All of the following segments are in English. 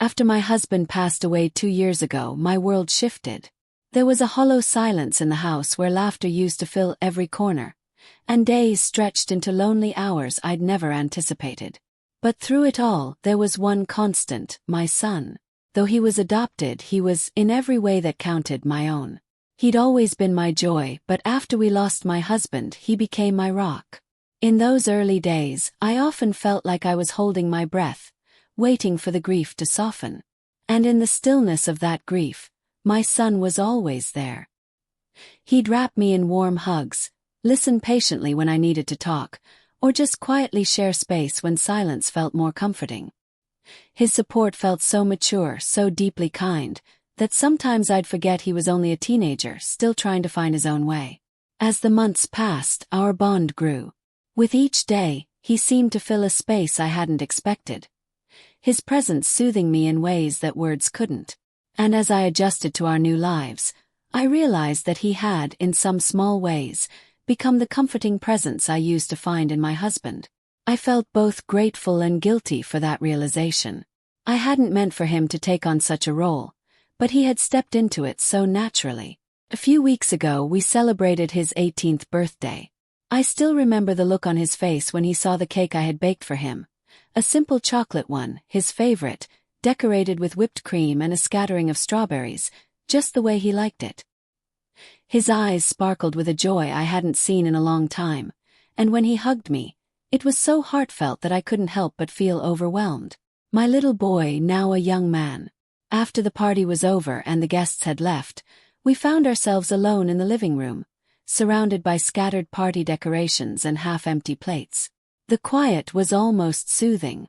After my husband passed away 2 years ago, my world shifted. There was a hollow silence in the house where laughter used to fill every corner, and days stretched into lonely hours I'd never anticipated. But through it all, there was one constant: my son. Though he was adopted, he was, in every way that counted, my own. He'd always been my joy, but after we lost my husband, he became my rock. In those early days, I often felt like I was holding my breath, waiting for the grief to soften. And in the stillness of that grief, my son was always there. He'd wrap me in warm hugs, listen patiently when I needed to talk, or just quietly share space when silence felt more comforting. His support felt so mature, so deeply kind, that sometimes I'd forget he was only a teenager, still trying to find his own way. As the months passed, our bond grew. With each day, he seemed to fill a space I hadn't expected, his presence soothing me in ways that words couldn't. And as I adjusted to our new lives, I realized that he had, in some small ways, become the comforting presence I used to find in my husband. I felt both grateful and guilty for that realization. I hadn't meant for him to take on such a role, but he had stepped into it so naturally. A few weeks ago, we celebrated his 18th birthday. I still remember the look on his face when he saw the cake I had baked for him. A simple chocolate one, his favorite, decorated with whipped cream and a scattering of strawberries, just the way he liked it. His eyes sparkled with a joy I hadn't seen in a long time, and when he hugged me, it was so heartfelt that I couldn't help but feel overwhelmed. My little boy, now a young man. After the party was over and the guests had left, we found ourselves alone in the living room, surrounded by scattered party decorations and half-empty plates. The quiet was almost soothing.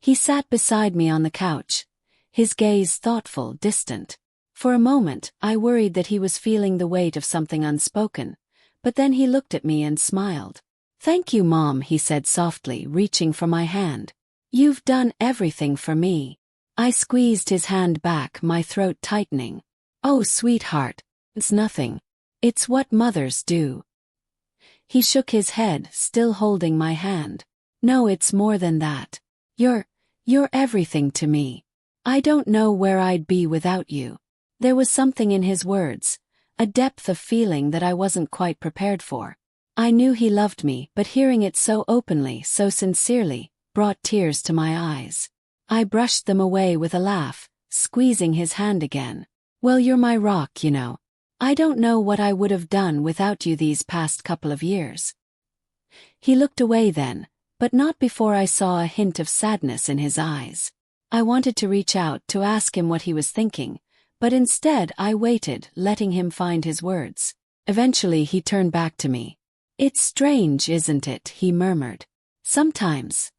He sat beside me on the couch, his gaze thoughtful, distant. For a moment, I worried that he was feeling the weight of something unspoken, but then he looked at me and smiled. "Thank you, Mom," he said softly, reaching for my hand. "You've done everything for me." I squeezed his hand back, my throat tightening. "Oh, sweetheart, it's nothing. It's what mothers do." He shook his head, still holding my hand. "No, it's more than that. You're everything to me. I don't know where I'd be without you." There was something in his words, a depth of feeling that I wasn't quite prepared for. I knew he loved me, but hearing it so openly, so sincerely, brought tears to my eyes. I brushed them away with a laugh, squeezing his hand again. "Well, you're my rock, you know. I don't know what I would have done without you these past couple of years." He looked away then, but not before I saw a hint of sadness in his eyes. I wanted to reach out to ask him what he was thinking, but instead I waited, letting him find his words. Eventually he turned back to me. "It's strange, isn't it?" he murmured. Sometimes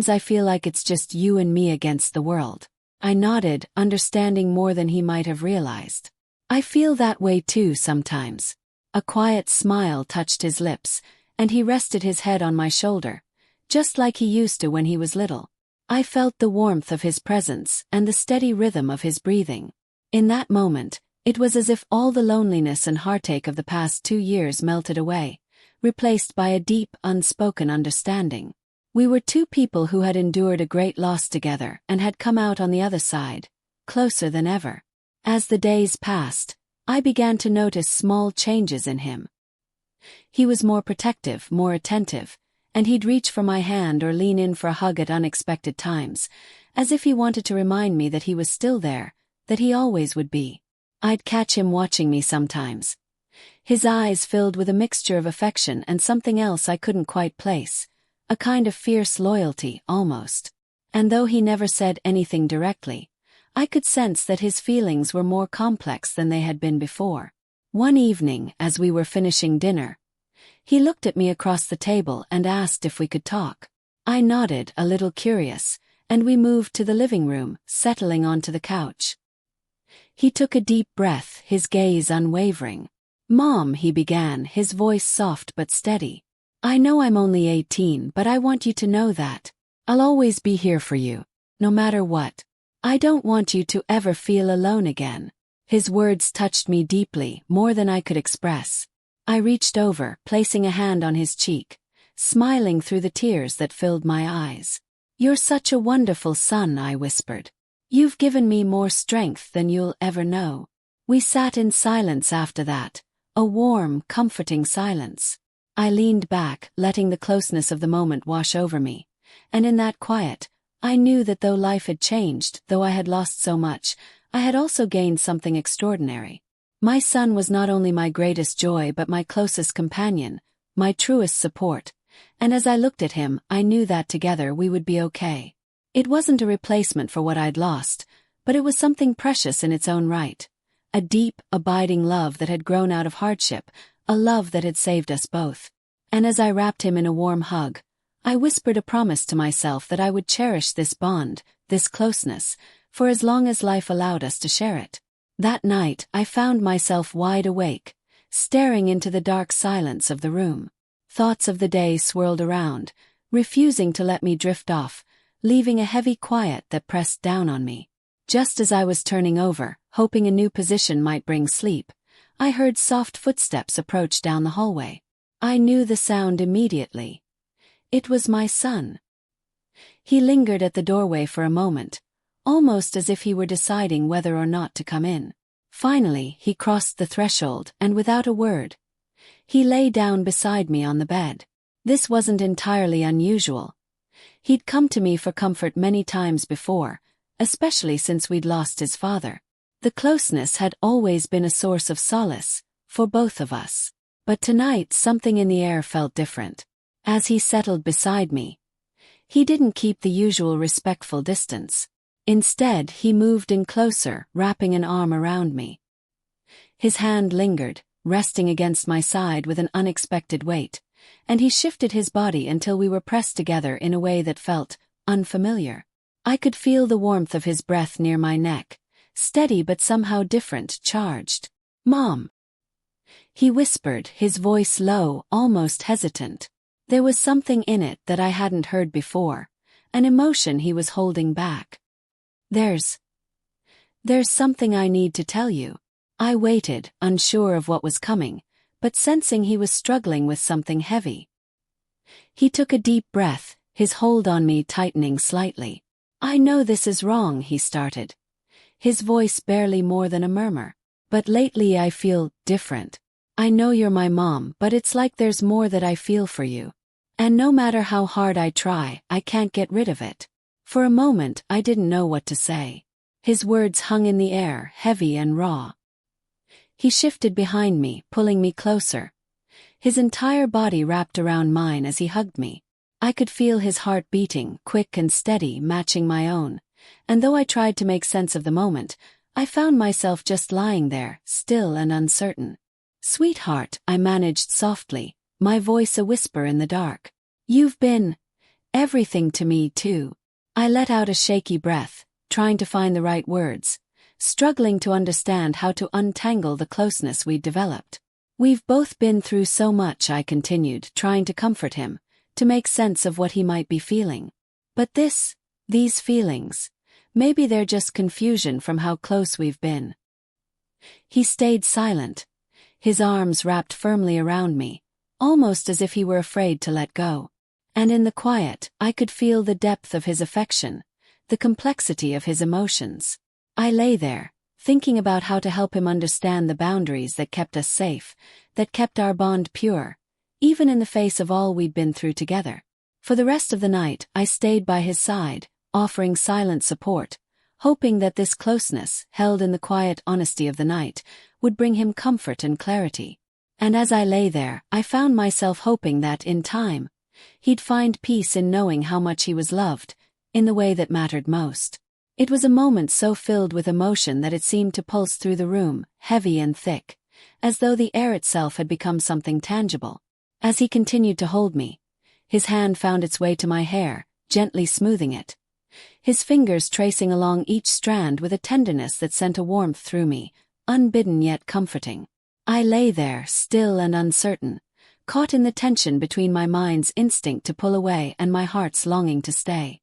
I feel like it's just you and me against the world." I nodded, understanding more than he might have realized. "I feel that way too sometimes." A quiet smile touched his lips, and he rested his head on my shoulder, just like he used to when he was little. I felt the warmth of his presence and the steady rhythm of his breathing. In that moment, it was as if all the loneliness and heartache of the past 2 years melted away, replaced by a deep, unspoken understanding. We were two people who had endured a great loss together and had come out on the other side, closer than ever. As the days passed, I began to notice small changes in him. He was more protective, more attentive, and he'd reach for my hand or lean in for a hug at unexpected times, as if he wanted to remind me that he was still there, that he always would be. I'd catch him watching me sometimes. His eyes filled with a mixture of affection and something else I couldn't quite place, a kind of fierce loyalty, almost. And though he never said anything directly, I could sense that his feelings were more complex than they had been before. One evening, as we were finishing dinner, he looked at me across the table and asked if we could talk. I nodded, a little curious, and we moved to the living room, settling onto the couch. He took a deep breath, his gaze unwavering. "Mom," he began, his voice soft but steady. "I know I'm only 18, but I want you to know that I'll always be here for you, no matter what. I don't want you to ever feel alone again." His words touched me deeply, more than I could express. I reached over, placing a hand on his cheek, smiling through the tears that filled my eyes. "You're such a wonderful son," I whispered. "You've given me more strength than you'll ever know." We sat in silence after that, a warm, comforting silence. I leaned back, letting the closeness of the moment wash over me, and in that quiet, I knew that though life had changed, though I had lost so much, I had also gained something extraordinary. My son was not only my greatest joy but my closest companion, my truest support, and as I looked at him, I knew that together we would be okay. It wasn't a replacement for what I'd lost, but it was something precious in its own right. A deep, abiding love that had grown out of hardship, a love that had saved us both. And as I wrapped him in a warm hug, I whispered a promise to myself that I would cherish this bond, this closeness, for as long as life allowed us to share it. That night, I found myself wide awake, staring into the dark silence of the room. Thoughts of the day swirled around, refusing to let me drift off, leaving a heavy quiet that pressed down on me. Just as I was turning over, hoping a new position might bring sleep, I heard soft footsteps approach down the hallway. I knew the sound immediately. It was my son. He lingered at the doorway for a moment, almost as if he were deciding whether or not to come in. Finally, he crossed the threshold, and without a word, he lay down beside me on the bed. This wasn't entirely unusual. He'd come to me for comfort many times before, especially since we'd lost his father. The closeness had always been a source of solace, for both of us. But tonight something in the air felt different. As he settled beside me, he didn't keep the usual respectful distance. Instead, he moved in closer, wrapping an arm around me. His hand lingered, resting against my side with an unexpected weight, and he shifted his body until we were pressed together in a way that felt unfamiliar. I could feel the warmth of his breath near my neck, steady but somehow different, charged. "Mom," he whispered, his voice low, almost hesitant. There was something in it that I hadn't heard before, an emotion he was holding back. There's something I need to tell you." I waited, unsure of what was coming, but sensing he was struggling with something heavy. He took a deep breath, his hold on me tightening slightly. "I know this is wrong," he started, his voice barely more than a murmur. "But lately I feel different. I know you're my mom, but it's like there's more that I feel for you. And no matter how hard I try, I can't get rid of it." For a moment, I didn't know what to say. His words hung in the air, heavy and raw. He shifted behind me, pulling me closer, his entire body wrapped around mine as he hugged me. I could feel his heart beating, quick and steady, matching my own, and though I tried to make sense of the moment, I found myself just lying there, still and uncertain. "Sweetheart," I managed softly, my voice a whisper in the dark. "You've been everything to me too." I let out a shaky breath, trying to find the right words, struggling to understand how to untangle the closeness we'd developed. "We've both been through so much," I continued, trying to comfort him, to make sense of what he might be feeling. "But these feelings, maybe they're just confusion from how close we've been." He stayed silent, his arms wrapped firmly around me, almost as if he were afraid to let go. And in the quiet, I could feel the depth of his affection, the complexity of his emotions. I lay there, thinking about how to help him understand the boundaries that kept us safe, that kept our bond pure, even in the face of all we'd been through together. For the rest of the night, I stayed by his side, offering silent support, hoping that this closeness, held in the quiet honesty of the night, would bring him comfort and clarity. And as I lay there, I found myself hoping that, in time, he'd find peace in knowing how much he was loved, in the way that mattered most. It was a moment so filled with emotion that it seemed to pulse through the room, heavy and thick, as though the air itself had become something tangible. As he continued to hold me, his hand found its way to my hair, gently smoothing it, his fingers tracing along each strand with a tenderness that sent a warmth through me, unbidden yet comforting. I lay there, still and uncertain, caught in the tension between my mind's instinct to pull away and my heart's longing to stay.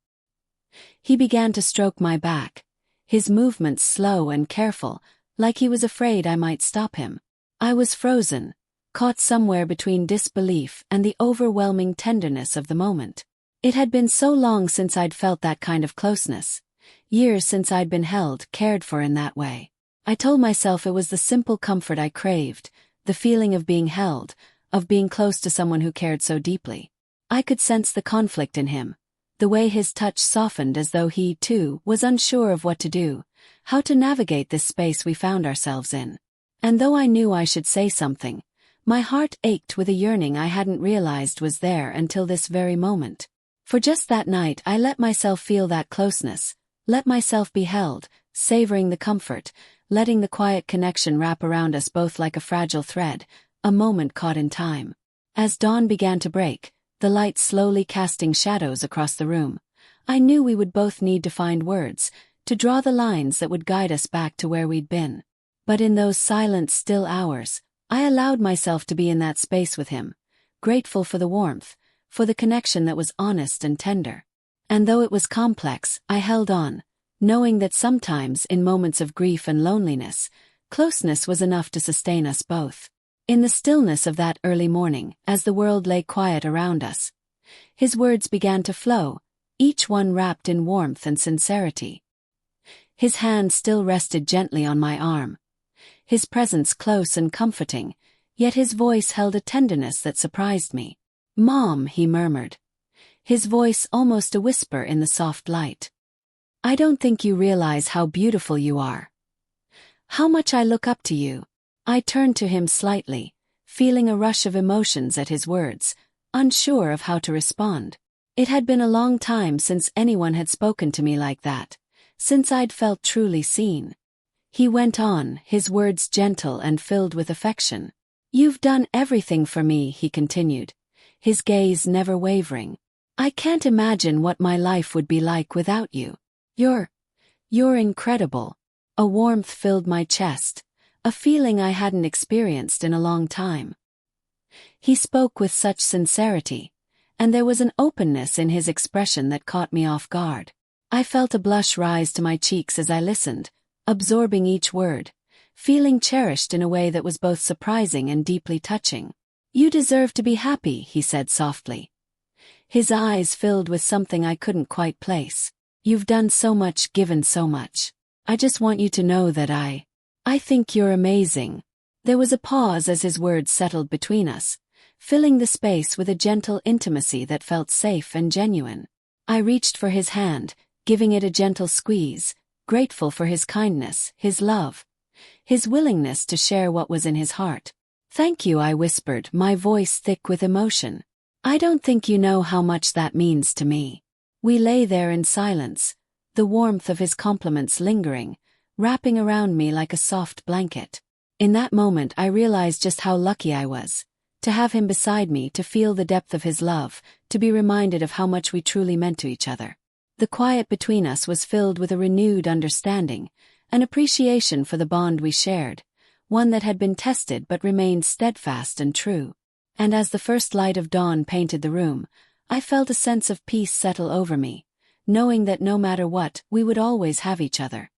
He began to stroke my back, his movements slow and careful, like he was afraid I might stop him. I was frozen, caught somewhere between disbelief and the overwhelming tenderness of the moment. It had been so long since I'd felt that kind of closeness. Years since I'd been held, cared for in that way. I told myself it was the simple comfort I craved, the feeling of being held, of being close to someone who cared so deeply. I could sense the conflict in him, the way his touch softened as though he, too, was unsure of what to do, how to navigate this space we found ourselves in. And though I knew I should say something, my heart ached with a yearning I hadn't realized was there until this very moment. For just that night I let myself feel that closeness, let myself be held, savoring the comfort, letting the quiet connection wrap around us both like a fragile thread, a moment caught in time. As dawn began to break, the light slowly casting shadows across the room, I knew we would both need to find words, to draw the lines that would guide us back to where we'd been. But in those silent, still hours, I allowed myself to be in that space with him, grateful for the warmth, for the connection that was honest and tender. And though it was complex, I held on, knowing that sometimes, in moments of grief and loneliness, closeness was enough to sustain us both. In the stillness of that early morning, as the world lay quiet around us, his words began to flow, each one wrapped in warmth and sincerity. His hand still rested gently on my arm, his presence close and comforting, yet his voice held a tenderness that surprised me. "Mom," he murmured, his voice almost a whisper in the soft light. "I don't think you realize how beautiful you are. How much I look up to you." I turned to him slightly, feeling a rush of emotions at his words, unsure of how to respond. It had been a long time since anyone had spoken to me like that, since I'd felt truly seen. He went on, his words gentle and filled with affection. "You've done everything for me," he continued, his gaze never wavering. "I can't imagine what my life would be like without you. You're incredible." A warmth filled my chest, a feeling I hadn't experienced in a long time. He spoke with such sincerity, and there was an openness in his expression that caught me off guard. I felt a blush rise to my cheeks as I listened, absorbing each word, feeling cherished in a way that was both surprising and deeply touching. "You deserve to be happy," he said softly, his eyes filled with something I couldn't quite place. "You've done so much, given so much. I just want you to know that I think you're amazing." There was a pause as his words settled between us, filling the space with a gentle intimacy that felt safe and genuine. I reached for his hand, giving it a gentle squeeze, grateful for his kindness, his love, his willingness to share what was in his heart. "Thank you," I whispered, my voice thick with emotion. "I don't think you know how much that means to me." We lay there in silence, the warmth of his compliments lingering, wrapping around me like a soft blanket. In that moment I realized just how lucky I was, to have him beside me, to feel the depth of his love, to be reminded of how much we truly meant to each other. The quiet between us was filled with a renewed understanding, an appreciation for the bond we shared, one that had been tested but remained steadfast and true. And as the first light of dawn painted the room, I felt a sense of peace settle over me, knowing that no matter what, we would always have each other.